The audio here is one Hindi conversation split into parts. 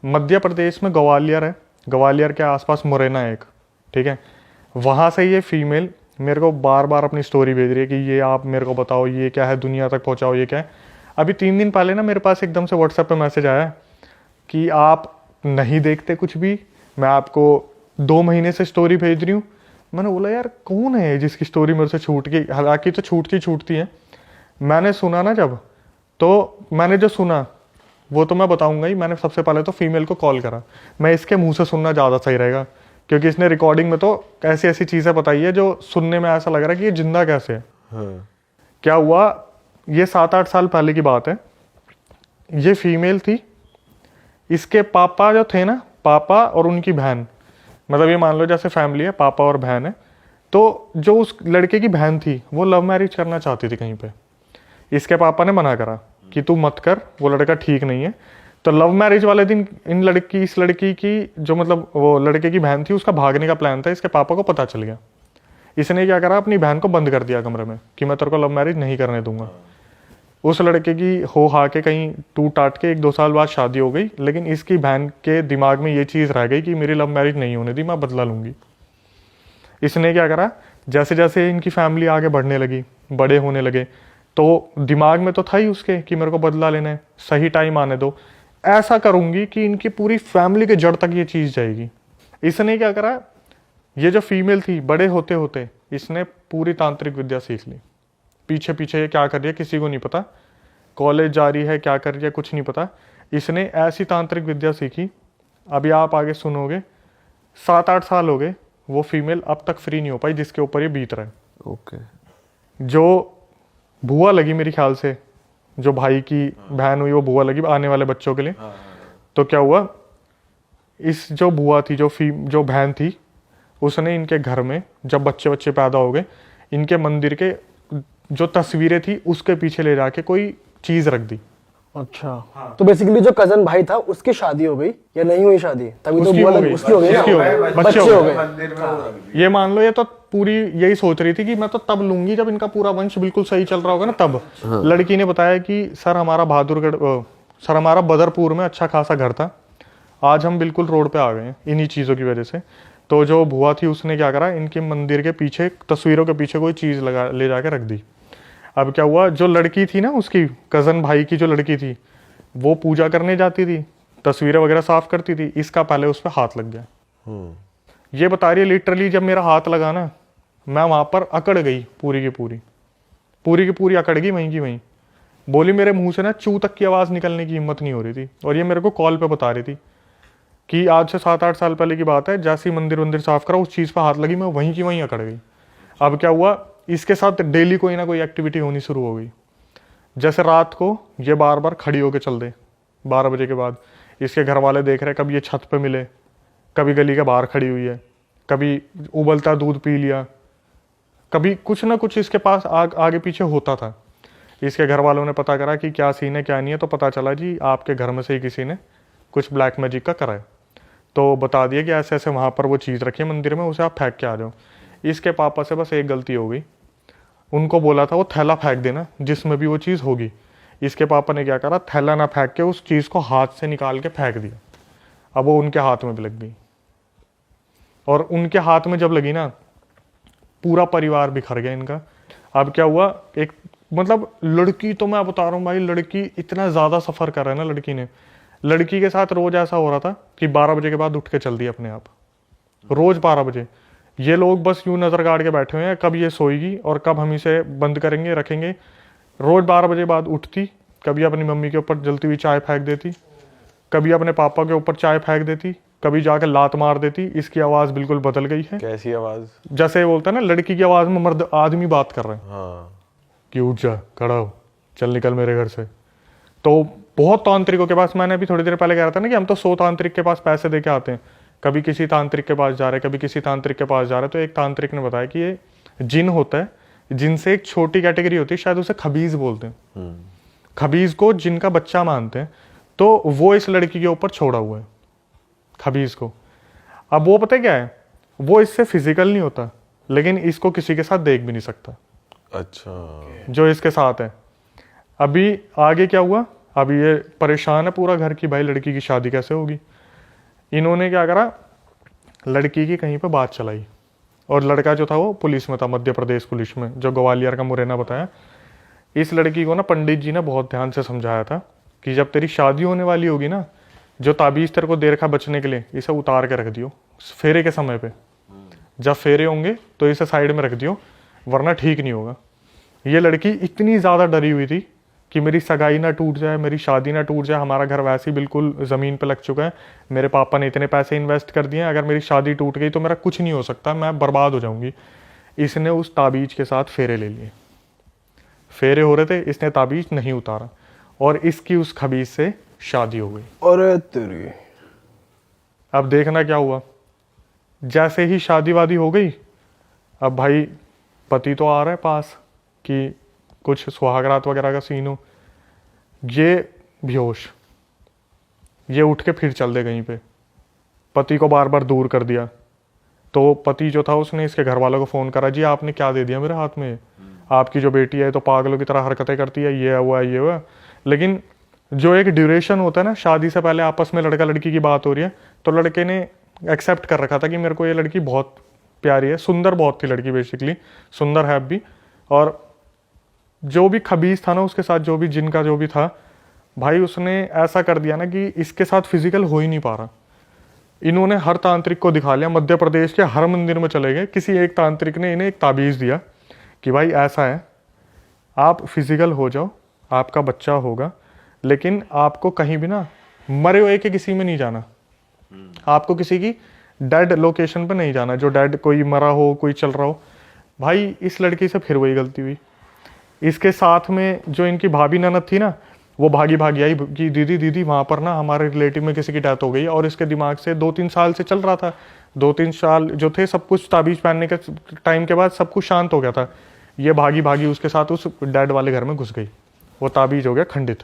मध्य प्रदेश में ग्वालियर है, ग्वालियर के आसपास मुरैना है एक, ठीक है। वहाँ से ये फीमेल मेरे को बार बार अपनी स्टोरी भेज रही है कि ये आप मेरे को बताओ ये क्या है, दुनिया तक पहुँचाओ ये क्या है। अभी 3 दिन पहले ना मेरे पास एकदम से व्हाट्सएप पे मैसेज आया कि आप नहीं देखते कुछ भी, मैं आपको 2 महीने से स्टोरी भेज रही हूँ। मैंने बोला यार कौन है जिसकी स्टोरी मेरे से छूट गई, हालांकि तो छूटती है। मैंने सुना ना जब, तो मैंने जो सुना वो तो मैं बताऊंगा ही। मैंने सबसे पहले तो फीमेल को कॉल करा, मैं इसके मुंह से सुनना ज़्यादा सही रहेगा, क्योंकि इसने रिकॉर्डिंग में तो ऐसी ऐसी चीज़ें बताई है जो सुनने में ऐसा लग रहा है कि ये जिंदा कैसे है। हाँ। क्या हुआ, ये 7-8 साल पहले की बात है। ये फीमेल थी, इसके पापा जो थे ना, पापा और उनकी बहन, मतलब ये मान लो जैसे फैमिली है, पापा और बहन है। तो जो उस लड़के की बहन थी वो लव मैरिज करना चाहती थी कहीं पे। इसके पापा ने मना करा कि तू मत कर, वो लड़का ठीक नहीं है। तो लव मैरिज वाले दिन इस लड़की की जो मतलब वो लड़के की बहन थी, उसका भागने का प्लान था। इसके पापा को पता चल गया। इसने क्या करा, अपनी बहन को बंद कर दिया कमरे में कि मैं तेरे को लव मैरिज नहीं करने दूंगा। उस लड़के की हो हा के कहीं टूट टाट के 1-2 साल बाद शादी हो गई, लेकिन इसकी बहन के दिमाग में ये चीज़ रह गई कि मेरी लव मैरिज नहीं होने दी, मैं बदला लूंगी। इसने क्या करा, जैसे जैसे इनकी फैमिली आगे बढ़ने लगी, बड़े होने लगे, तो दिमाग में तो था ही उसके कि मेरे को बदला लेना है, सही टाइम आने दो, ऐसा करूंगी कि इनकी पूरी फैमिली के जड़ तक ये चीज़ जाएगी। इसने क्या करा, ये जो फीमेल थी, बड़े होते होते इसने पूरी तांत्रिक विद्या सीख ली। पीछे पीछे ये क्या कर रही है किसी को नहीं पता, कॉलेज जा रही है, क्या कर रही है कुछ नहीं पता। इसने ऐसी तांत्रिक विद्या सीखी, अभी आप आगे सुनोगे, 7-8 साल हो गए, वो फीमेल अब तक फ्री नहीं हो पाई जिसके ऊपर ये बीत रहा है। ओके। जो बुआ लगी मेरे ख्याल से, जो भाई की बहन हुई वो बुआ लगी आने वाले बच्चों के लिए। तो क्या हुआ, इस जो बुआ थी, जो बहन थी, उसने इनके घर में जब बच्चे पैदा हो गए, इनके मंदिर के जो तस्वीरें थी उसके पीछे ले जाके कोई चीज रख दी। अच्छा। हाँ। तो बेसिकली जो कजन भाई था उसकी शादी हो गई या नहीं हुई शादी, तभी तो बुआ लगी, उसकी हो गई ना, बच्चे हो गए। ये मान लो, ये तो पूरी यही सोच रही थी कि मैं तो तब लूंगी जब इनका पूरा वंश बिल्कुल सही चल रहा होगा ना तब। हाँ। लड़की ने बताया कि सर हमारा बदरपुर में अच्छा खासा घर था, आज हम बिल्कुल रोड पे आ गए हैं इन्हीं चीज़ों की वजह से। तो जो बुआ थी उसने क्या करा, इनके मंदिर के पीछे तस्वीरों के पीछे कोई चीज़ ले जाके रख दी। अब क्या हुआ, जो लड़की थी ना, उसकी कज़न भाई की जो लड़की थी, वो पूजा करने जाती थी, तस्वीरें वगैरह साफ करती थी, इसका पहले उस पर हाथ लग गया। ये बता रही है लिटरली जब मेरा हाथ लगा ना, मैं वहाँ पर अकड़ गई, पूरी की पूरी अकड़ गई वहीं की वहीं। बोली मेरे मुंह से ना चू तक की आवाज़ निकलने की हिम्मत नहीं हो रही थी। और ये मेरे को कॉल पे बता रही थी कि आज से 7-8 साल पहले की बात है, जैसे ही मंदिर साफ करा उस चीज़ पर हाथ लगी, मैं वहीं की वहीं अकड़ गई। अब क्या हुआ, इसके साथ डेली कोई ना कोई एक्टिविटी होनी शुरू हो गई। जैसे रात को ये बार बार खड़ी होकर चल दे 12 बजे के बाद, इसके घर वाले देख रहे, कभी ये छत पे मिले, कभी गली के बाहर खड़ी हुई है, कभी उबलता दूध पी लिया, कभी कुछ ना कुछ इसके पास आगे पीछे होता था। इसके घर वालों ने पता करा कि क्या सीन है क्या नहीं है, तो पता चला जी आपके घर में से ही किसी ने कुछ ब्लैक मैजिक का करा है। तो बता दिया कि ऐसे ऐसे वहाँ पर वो चीज़ रखी है मंदिर में, उसे आप फेंक के आ जाओ। इसके पापा से बस एक गलती हो गई, उनको बोला था वो थैला फेंक देना जिसमें भी वो चीज़ होगी। इसके पापा ने क्या करा, थैला ना फेंक के उस चीज़ को हाथ से निकाल के फेंक दिया। अब वो उनके हाथ में भी लग गई, और उनके हाथ में जब लगी ना, पूरा परिवार बिखर गया इनका। अब क्या हुआ, एक मतलब लड़की तो मैं बता रहा हूँ भाई, लड़की इतना ज़्यादा सफ़र कर रहा है ना लड़की ने। लड़की के साथ रोज़ ऐसा हो रहा था कि 12 बजे के बाद उठ के चल दी अपने आप, रोज़ 12 बजे। ये लोग बस यूं नज़र गाड़ के बैठे हुए हैं, कब ये सोएगी और कब हम इसे बंद करेंगे रखेंगे। रोज़ 12 बजे बाद उठती, कभी अपनी मम्मी के ऊपर जलती हुई चाय फेंक देती, कभी अपने पापा के ऊपर चाय फेंक देती, कभी जाकर लात मार देती। इसकी आवाज़ बिल्कुल बदल गई है। कैसी आवाज़? जैसे बोलता है ना, लड़की की आवाज़ में मर्द आदमी बात कर रहे हैं। हाँ। कि उठ जा, खड़ा हो, चल निकल मेरे घर से। तो बहुत तांत्रिकों के पास, मैंने अभी थोड़ी देर पहले कह रहा था ना कि हम तो 100 तांत्रिक के पास पैसे दे के आते हैं, कभी किसी तांत्रिक के पास जा रहे, कभी किसी तांत्रिक के पास जा रहे। तो एक तांत्रिक ने बताया कि ये जिन होता है, जिनसे एक छोटी कैटेगरी होती है, शायद उसे खबीज बोलते हैं, खबीज को जिनका बच्चा मानते हैं। तो वो इस लड़की के ऊपर छोड़ा हुआ है, खबीज को। अब वो पता क्या है, वो इससे फिजिकल नहीं होता, लेकिन इसको किसी के साथ देख भी नहीं सकता। अच्छा। जो इसके साथ है। अभी आगे क्या हुआ, अब ये परेशान है पूरा घर की भाई लड़की की शादी कैसे होगी। इन्होंने क्या करा, लड़की की कहीं पे बात चलाई, और लड़का जो था वो पुलिस में था, मध्य प्रदेश पुलिस में, जो ग्वालियर का मुरैना बताया। इस लड़की को ना पंडित जी ने बहुत ध्यान से समझाया था कि जब तेरी शादी होने वाली होगी ना, जो ताबीज़ तेरे को दे रखा बचने के लिए, इसे उतार के रख दियो फेरे के समय पे। जब फेरे होंगे तो इसे साइड में रख दियो, वरना ठीक नहीं होगा। ये लड़की इतनी ज़्यादा डरी हुई थी कि मेरी सगाई ना टूट जाए, मेरी शादी ना टूट जाए, हमारा घर वैसे ही बिल्कुल ज़मीन पे लग चुका है, मेरे पापा ने इतने पैसे इन्वेस्ट कर दिए हैं, अगर मेरी शादी टूट गई तो मेरा कुछ नहीं हो सकता, मैं बर्बाद हो जाऊंगी। इसने उस ताबीज़ के साथ फेरे ले लिए, फेरे हो रहे थे, इसने ताबीज़ नहीं उतारा, और इसकी उस खबीज से शादी हो गई। अरे तेरी। अब देखना क्या हुआ, जैसे ही शादी वादी हो गई, अब भाई पति तो आ रहा है पास कि कुछ सुहागरात वगैरह का सीन हो, ये बेहोश, ये उठ के फिर चल दे कहीं पे, पति को बार बार दूर कर दिया। तो पति जो था उसने इसके घर वालों को फ़ोन करा, जी आपने क्या दे दिया मेरे हाथ में, आपकी जो बेटी है तो पागलों की तरह हरकतें करती है, ये हुआ ये हुआ। लेकिन जो एक ड्यूरेशन होता है ना, शादी से पहले आपस में लड़का लड़की की बात हो रही है, तो लड़के ने एक्सेप्ट कर रखा था कि मेरे को ये लड़की बहुत प्यारी है, सुंदर बहुत थी लड़की, बेसिकली सुंदर है अब भी। और जो भी खबीज था ना उसके साथ, जो भी जिनका जो भी था भाई, उसने ऐसा कर दिया ना कि इसके साथ फिजिकल हो ही नहीं पा रहा। इन्होंने हर तांत्रिक को दिखा लिया, मध्य प्रदेश के हर मंदिर में चले गए, किसी एक तांत्रिक ने इन्हें एक ताबीज़ दिया कि भाई ऐसा है, आप फिजिकल हो जाओ, आपका बच्चा होगा, लेकिन आपको कहीं भी ना मरे हुए के किसी में नहीं जाना, आपको किसी की डेड लोकेशन पे नहीं जाना, जो डेड कोई मरा हो, कोई चल रहा हो। भाई इस लड़की से फिर वही गलती हुई। इसके साथ में जो इनकी भाभी ननद थी ना, वो भागी भागी आई कि दीदी दीदी वहाँ पर ना हमारे रिलेटिव में किसी की डेथ हो गई, और इसके दिमाग से 2-3 साल से चल रहा था, 2-3 साल जो थे सब कुछ ताबीज़ पहनने के टाइम के बाद सब कुछ शांत हो गया था। ये भागी भागी उसके साथ उस डेड वाले घर में घुस गई, वो ताबीज़ हो गया खंडित।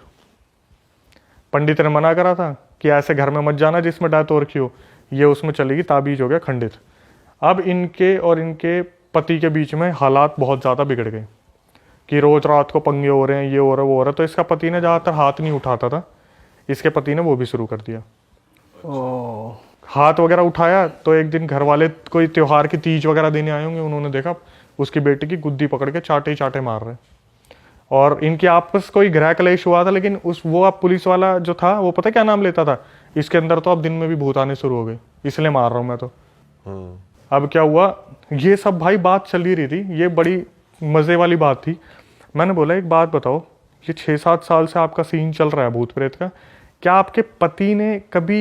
पंडित ने मना करा था कि ऐसे घर में मत जाना जिसमें डेथ हो रखी हो, ये उसमें चलेगी, ताबीज़ हो गया खंडित। अब इनके और इनके पति के बीच में हालात बहुत ज़्यादा बिगड़ गए कि रोज रात को पंगे हो रहे हैं, ये हो रहा है वो हो रहा है। तो इसका पति ने ज़्यादातर हाथ नहीं उठाता था, इसके पति ने वो भी शुरू कर दिया। हाथ वगैरह उठाया तो एक दिन घर वाले कोई त्योहार की तीज वगैरह देने आए होंगे, उन्होंने देखा उसकी बेटी की गुद्दी पकड़ के चाटे चाटे मार रहे, और इनकी आपस कोई गृह क्लेश हुआ था। लेकिन वो अब पुलिस वाला जो था वो पता क्या नाम लेता था, इसके अंदर तो अब दिन में भी भूत आने शुरू हो गए, इसलिए मार रहा हूँ मैं तो। अब क्या हुआ, ये सब भाई बात चल ही रही थी, ये बड़ी मज़े वाली बात थी। मैंने बोला एक बात बताओ, ये 6-7 साल से आपका सीन चल रहा है भूत प्रेत का, क्या आपके पति ने कभी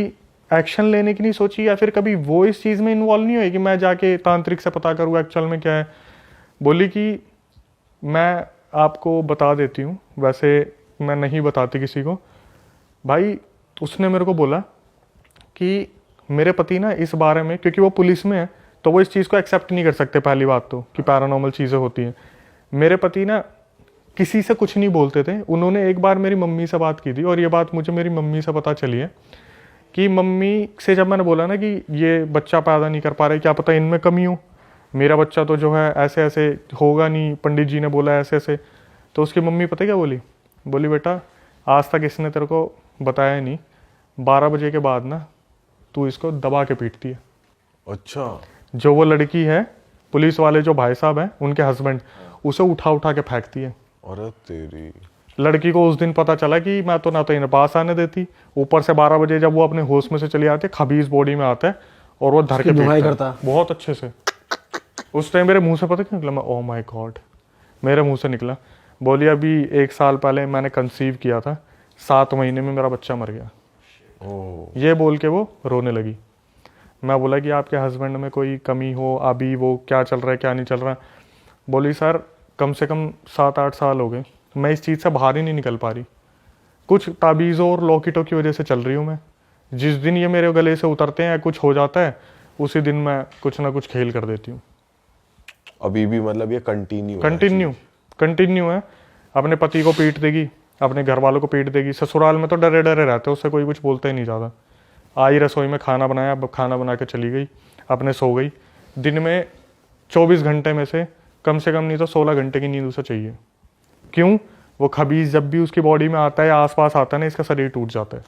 एक्शन लेने की नहीं सोची, या फिर कभी वो इस चीज़ में इन्वॉल्व नहीं हुए कि मैं जाके तांत्रिक से पता करूँ एक्चुअल में क्या है। बोली कि मैं आपको बता देती हूँ, वैसे मैं नहीं बताती किसी को। भाई उसने मेरे को बोला कि मेरे पति ना इस बारे में, क्योंकि वो पुलिस में है तो वो इस चीज़ को एक्सेप्ट नहीं कर सकते, पहली बात तो कि पैरानॉर्मल चीज़ें होती हैं। मेरे पति ना किसी से कुछ नहीं बोलते थे। उन्होंने एक बार मेरी मम्मी से बात की थी, और ये बात मुझे मेरी मम्मी से पता चली है कि मम्मी से जब मैंने बोला ना कि ये बच्चा पैदा नहीं कर पा रहे, क्या पता इनमें कमी हो, मेरा बच्चा तो जो है ऐसे ऐसे होगा नहीं, पंडित जी ने बोला ऐसे ऐसे। तो उसकी मम्मी पता क्या बोली, बोली बेटा आज तक इसने तेरे को बताया नहीं, 12 बजे के बाद ना तू इसको दबा के पीटती है। अच्छा। जो वो लड़की है, पुलिस वाले जो भाई साहब हैं उनके हस्बैंड, उसे उठा उठा के फेंकती है। अरे तेरी। लड़की को उस दिन पता चला कि मैं तो ना तो इन्हें पास आने देती, ऊपर से 12 बजे जब वो अपने होश में से चली आती है, खबीज बॉडी में आता है और वो धर के पीटता है बहुत अच्छे से। उस टाइम मेरे मुंह से पता क्या निकला, मैं ओह माय गॉड, मेरे मुंह से निकला। बोली अभी 1 साल पहले मैंने कंसीव किया था, 7 महीने में मेरा बच्चा मर गया। ये बोल के वो रोने लगी। मैं बोला कि आपके हस्बैंड में कोई कमी हो, अभी वो क्या चल रहा है क्या नहीं चल रहा। बोली सर कम से कम 7-8 साल हो गए, मैं इस चीज़ से बाहर ही नहीं निकल पा रही, कुछ ताबीज़ों और लॉकेटों की वजह से चल रही हूँ मैं। जिस दिन ये मेरे गले से उतरते हैं या कुछ हो जाता है, उसी दिन मैं कुछ ना कुछ खेल कर देती हूँ। अभी भी मतलब ये कंटिन्यू है। अपने पति को पीट देगी, अपने घर वालों को पीट देगी। ससुराल में तो डरे डरे रहते, उससे कोई कुछ बोलता ही नहीं ज़्यादा। आई रसोई में खाना बनाया, अब खाना बना के चली गई, अपने सो गई। दिन में 24 घंटे में से कम नहीं तो 16 घंटे की नींद उसे चाहिए। क्यों? वो खबीज जब भी उसकी बॉडी में आता है या आसपास आता है ना, इसका शरीर टूट जाता है।